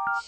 Assalamualaikum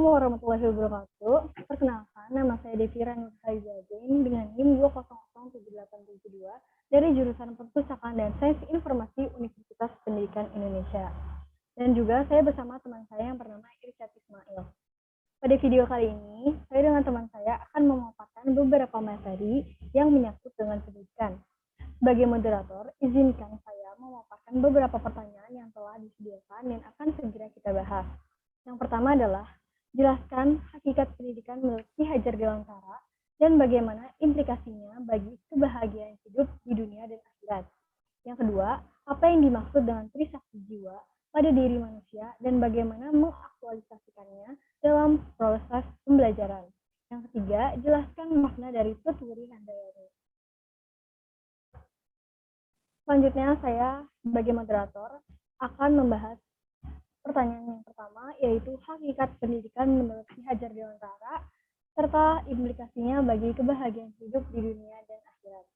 warahmatullahi wabarakatuh. Perkenalkan, nama saya Devira Nurhalizadin dengan NIM 2007872 dari jurusan Perpustakaan dan Sains Informasi Universitas Pendidikan Indonesia. Dan juga saya bersama teman saya yang bernama Irsyad Ismail. Pada video kali ini, saya dengan teman saya akan memaparkan beberapa materi yang menyangkut dengan pendidikan. Sebagai moderator, izinkan saya memaparkan beberapa pertanyaan yang telah disediakan dan akan segera kita bahas. Yang pertama adalah, jelaskan hakikat pendidikan menurut Ki Hajar Dewantara dan bagaimana implikasinya bagi kebahagiaan hidup di dunia dan akhirat. Yang kedua, apa yang dimaksud dengan trisakti jiwa pada diri manusia dan bagaimana mengaktualisasikannya dalam proses pembelajaran. Yang ketiga, jelaskan makna dari Tutwuri Handayani. Selanjutnya, saya sebagai moderator akan membahas pertanyaan yang pertama, yaitu hakikat pendidikan menurut Ki Hajar Dewantara serta implikasinya bagi kebahagiaan hidup di dunia dan akhirat.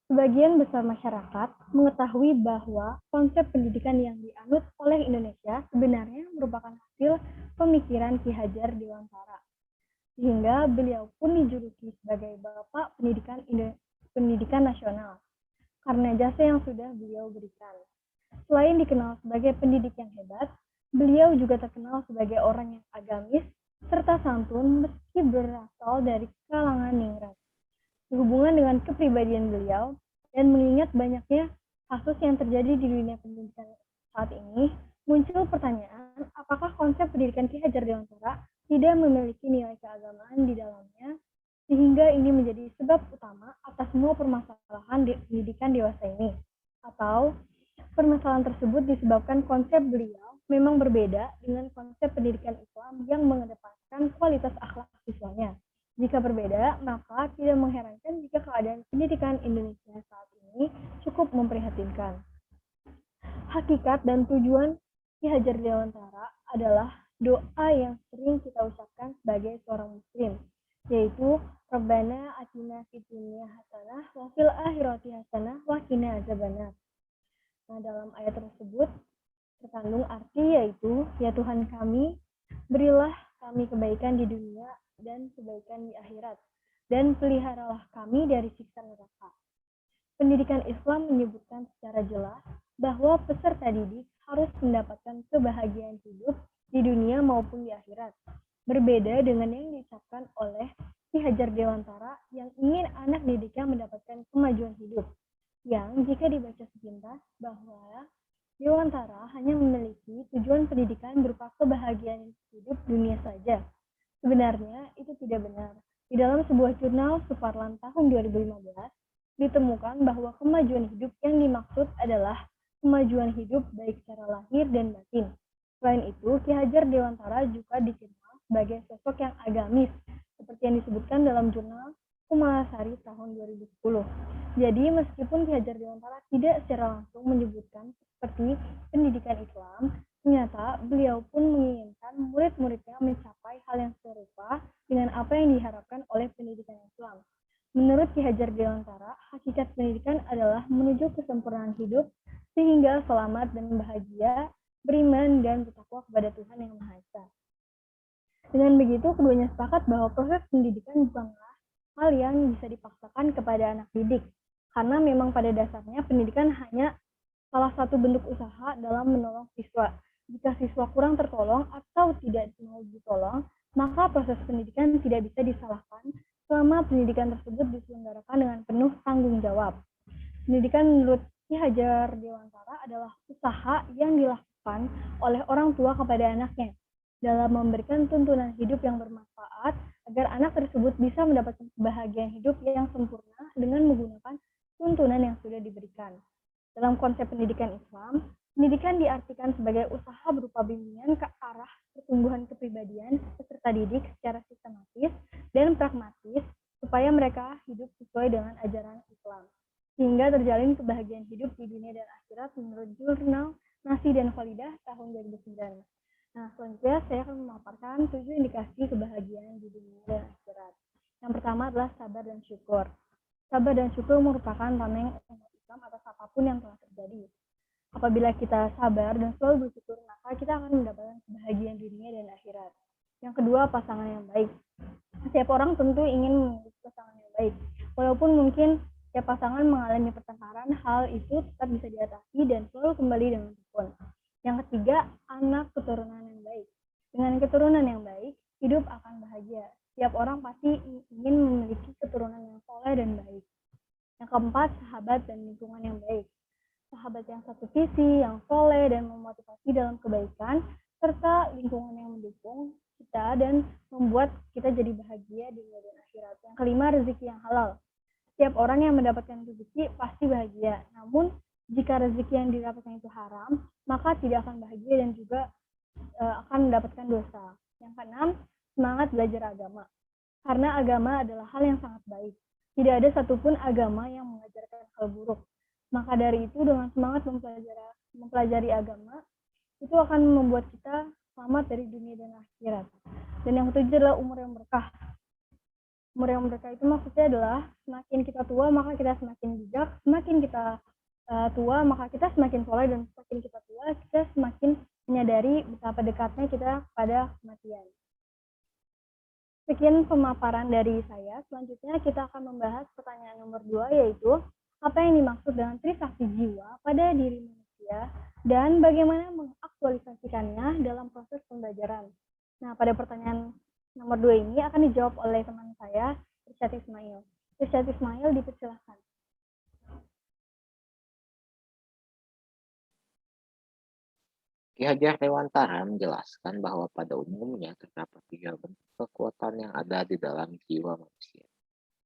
Sebagian besar masyarakat mengetahui bahwa konsep pendidikan yang dianut oleh Indonesia sebenarnya merupakan hasil pemikiran Ki Hajar Dewantara, sehingga beliau pun dijuluki sebagai Bapak Pendidikan Nasional karena jasa yang sudah beliau berikan. Selain dikenal sebagai pendidik yang hebat, beliau juga terkenal sebagai orang yang agamis serta santun meski berasal dari kalangan ningrat. Sehubungan dengan kepribadian beliau dan mengingat banyaknya kasus yang terjadi di dunia pendidikan saat ini, muncul pertanyaan apakah konsep pendidikan Ki Hajar Dewantara tidak memiliki nilai keagamaan di dalamnya, sehingga ini menjadi sebab utama atas semua permasalahan pendidikan dewasa ini, atau permasalahan tersebut disebabkan konsep beliau memang berbeda dengan konsep pendidikan Islam yang mengedepankan kualitas akhlak siswanya. Jika berbeda, maka tidak mengherankan jika keadaan pendidikan Indonesia saat ini cukup memprihatinkan. Hakikat dan tujuan Ki Hajar Dewantara adalah doa yang sering kita ucapkan sebagai seorang muslim, yaitu Rabbana atina fid dunya hasanah wa fil akhirati hasanah wa qina adzabannar. Nah, dalam ayat tersebut terkandung arti yaitu, ya Tuhan kami, berilah kami kebaikan di dunia dan kebaikan di akhirat, dan peliharalah kami dari siksa neraka. Pendidikan Islam menyebutkan secara jelas bahwa peserta didik harus mendapatkan kebahagiaan hidup di dunia maupun di akhirat. Berbeda dengan yang diucapkan oleh Ki Hajar Dewantara yang ingin anak didiknya mendapatkan kemajuan hidup, yang jika dibaca sepintas bahwa Dewantara hanya memiliki tujuan pendidikan berupa kebahagiaan hidup dunia saja. Sebenarnya itu tidak benar. Di dalam sebuah jurnal Suparlan tahun 2015, ditemukan bahwa kemajuan hidup yang dimaksud adalah kemajuan hidup baik secara lahir dan batin. Selain itu, Ki Hajar Dewantara juga dikenal sebagai sosok yang agamis, seperti yang disebutkan dalam jurnal Kumalasari tahun 2010. Jadi, meskipun Ki Hajar Dewantara tidak secara langsung menyebutkan seperti pendidikan Islam, ternyata beliau pun menginginkan murid-muridnya mencapai hal yang serupa dengan apa yang diharapkan oleh pendidikan Islam. Menurut Ki Hajar Dewantara, hakikat pendidikan adalah menuju kesempurnaan hidup sehingga selamat dan bahagia, beriman dan bertakwa kepada Tuhan Yang Maha Esa. Dengan begitu, keduanya sepakat bahwa proses pendidikan bukanlah hal yang bisa dipaksakan kepada anak didik, karena memang pada dasarnya pendidikan hanya salah satu bentuk usaha dalam menolong siswa. Jika siswa kurang tertolong atau tidak mau ditolong, maka proses pendidikan tidak bisa disalahkan selama pendidikan tersebut diselenggarakan dengan penuh tanggung jawab. Pendidikan menurut Ki Hajar Dewantara adalah usaha yang dilakukan oleh orang tua kepada anaknya dalam memberikan tuntunan hidup yang bermanfaat agar anak tersebut bisa mendapatkan kebahagiaan hidup yang sempurna dengan menggunakan tuntunan yang sudah diberikan. Dalam konsep pendidikan Islam, pendidikan diartikan sebagai usaha berupa bimbingan ke arah pertumbuhan kepribadian peserta didik secara sistematis dan pragmatis supaya mereka hidup sesuai dengan ajaran Islam, sehingga terjalin kebahagiaan hidup di dunia dan akhirat menurut jurnal Nasi dan Khalidah tahun 2009. Nah, selanjutnya saya akan memaparkan 7 indikasi kebahagiaan di dunia dan akhirat. Yang pertama adalah sabar dan syukur. Sabar dan syukur merupakan tameng umat Islam atas apapun yang telah terjadi. Apabila kita sabar dan selalu bersyukur, maka kita akan mendapatkan kebahagiaan dunia dan akhirat. Yang kedua, pasangan yang baik. Setiap orang tentu ingin memiliki pasangan yang baik. Walaupun mungkin setiap pasangan mengalami pertengkaran, hal itu tetap bisa diatasi dan selalu kembali dengan rukun. Yang ketiga, anak keturunan yang baik. Dengan keturunan yang baik, hidup akan bahagia. Setiap orang pasti ingin memiliki keturunan yang soleh dan baik. Yang keempat, sahabat dan lingkungan yang baik. Sahabat yang satu visi, yang soleh dan memotivasi dalam kebaikan, serta lingkungan yang mendukung kita dan membuat kita jadi bahagia di dunia dan akhirat. Yang kelima, rezeki yang halal. Setiap orang yang mendapatkan rezeki pasti bahagia. Namun, jika rezeki yang didapatkan itu haram, maka tidak akan bahagia dan juga akan mendapatkan dosa. Yang keenam, semangat belajar agama. Karena agama adalah hal yang sangat baik. Tidak ada satupun agama yang mengajarkan hal buruk. Maka dari itu, dengan semangat mempelajari agama, itu akan membuat kita selamat dari dunia dan akhirat. Dan yang ketujuh adalah umur yang berkah. Umur yang berkah itu maksudnya adalah semakin kita tua maka kita semakin bijak, semakin kita tua maka kita semakin soleh, dan semakin kita tua kita semakin menyadari betapa dekatnya kita pada kematian. Sekian pemaparan dari saya. Selanjutnya kita akan membahas pertanyaan nomor 2, yaitu apa yang dimaksud dengan trisakti jiwa pada diri manusia dan bagaimana mengaktualisasikannya dalam proses pembelajaran. Nah, pada pertanyaan nomor 2 ini akan dijawab oleh teman saya, Irsyad Ismail. Irsyad Ismail, dipersilahkan. Ki Hajar Dewantara menjelaskan bahwa pada umumnya terdapat 3 bentuk kekuatan yang ada di dalam jiwa manusia.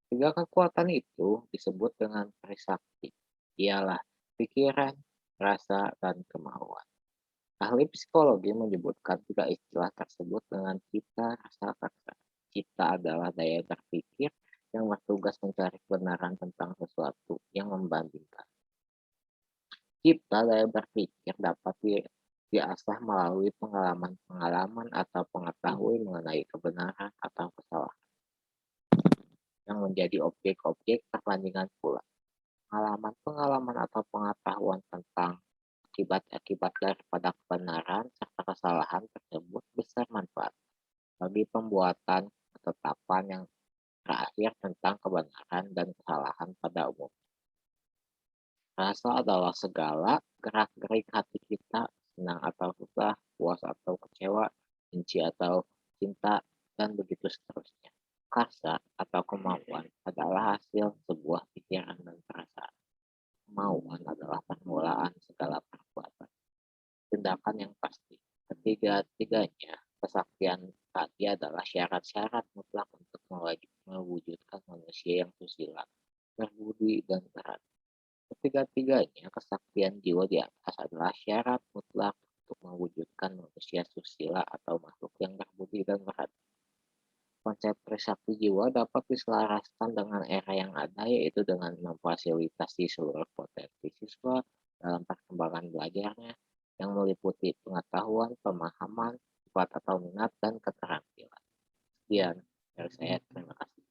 3 kekuatan itu disebut dengan trisakti, ialah pikiran, rasa, dan kemauan. Ahli psikologi menyebutkan 3 istilah tersebut dengan cita, rasa, rasa. Cita adalah daya berpikir yang bertugas mencari kebenaran tentang sesuatu yang membandingkan. Cita, daya berpikir dapat diasah melalui pengalaman-pengalaman atau pengetahuan mengenai kebenaran atau kesalahan yang menjadi objek-objek perbandingan pula. Pengalaman-pengalaman atau pengetahuan tentang akibat-akibat daripada kebenaran serta kesalahan tersebut besar manfaat bagi pembuatan ketetapan yang terakhir tentang kebenaran dan kesalahan pada umum. Rasa adalah segala gerak-gerik hati kita, senang atau susah, puas atau kecewa, benci atau cinta, dan begitu seterusnya. Karsa atau kemauan adalah hasil sebuah pikiran dan perasaan. Kemauan adalah permulaan segala perbuatan. Tindakan yang pasti. Ketiga-tiganya, kesaktian tadi adalah syarat-syarat mutlak untuk mewujudkan manusia yang susila, berbudi, dan berat. Ketiga-tiganya, kesaktian jiwa di atas adalah syarat mutlak untuk mewujudkan manusia susila atau makhluk yang berbudi dan berat. Konsep trisakti jiwa dapat diselaraskan dengan era yang ada, yaitu dengan memfasilitasi seluruh potensi siswa dalam perkembangan belajarnya yang meliputi pengetahuan, pemahaman, sifat atau minat, dan keterampilan. Sekian dari saya, terima kasih.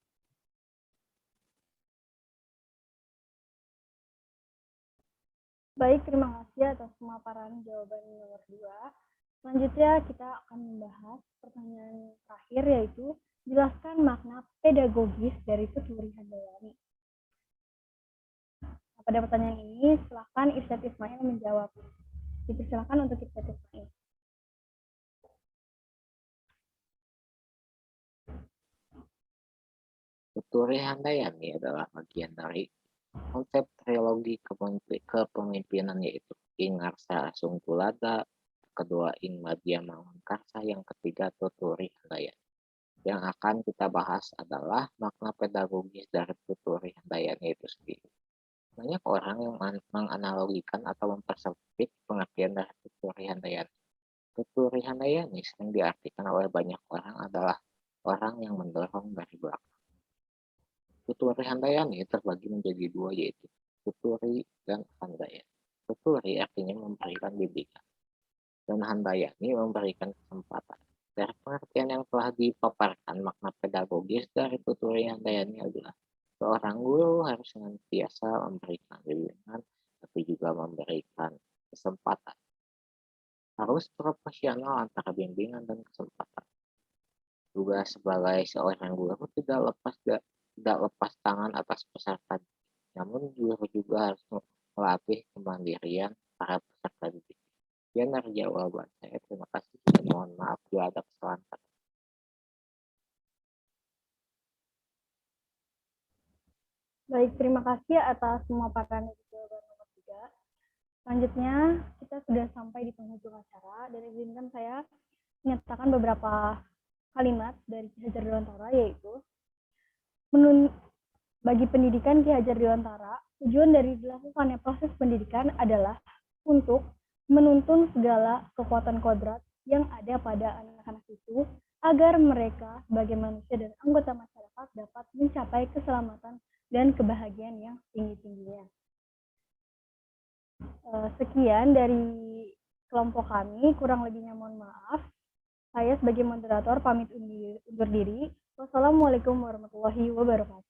Baik, terima kasih atas pemaparan jawaban nomor 2. Selanjutnya kita akan membahas pertanyaan terakhir, yaitu jelaskan makna pedagogis dari Tuturi Handayani. Nah, pada pertanyaan ini, silakan Irsyad Ismail menjawab. Dipersilakan untuk Irsyad Ismail. Tuturi Handayani adalah bagian dari konsep trilogi kepemimpinan, yaitu Ing Arsa Sungkulada, kedua Ing Madya Mangunkarsa, yang ketiga Tuturi Handayani. Yang akan kita bahas adalah makna pedagogis dari Tuturi Handayani itu sendiri. Banyak orang yang menganalogikan atau mempersempit pengertian dari Tuturi Handayani. Tuturi Handayani sering diartikan oleh banyak orang adalah orang yang mendorong dari belakang. Tuturi Handayani terbagi menjadi 2, yaitu tuturi dan handayani. Tuturi artinya memberikan bimbingan, dan Handayani memberikan kesempatan. Dari pengertian yang telah dipaparkan, makna pedagogis dari tuturi Handayani adalah seorang guru harus senantiasa memberikan bimbingan, tapi juga memberikan kesempatan. Harus proporsional antara bimbingan dan kesempatan. Juga sebagai seorang guru tidak lepas tangan atas peserta didik. Namun guru juga harus melatih kemandirian para peserta didik. Sekian dari jawaban saya. Terima kasih dan mohon maaf bila ada kesalahan kata. Baik, terima kasih atas pemaparan dari jawaban nomor 3. Selanjutnya, kita sudah sampai di penghujung acara dan izinkan saya menyatakan beberapa kalimat dari Ki Hajar Dewantara, yaitu bagi pendidikan Ki Hajar Dewantara, tujuan dari dilakukannya proses pendidikan adalah untuk menuntun segala kekuatan kodrat yang ada pada anak-anak itu agar mereka sebagai manusia dan anggota masyarakat dapat mencapai keselamatan dan kebahagiaan yang tinggi-tingginya. Sekian dari kelompok kami, kurang lebihnya mohon maaf. Saya sebagai moderator pamit undur diri. Wassalamualaikum warahmatullahi wabarakatuh.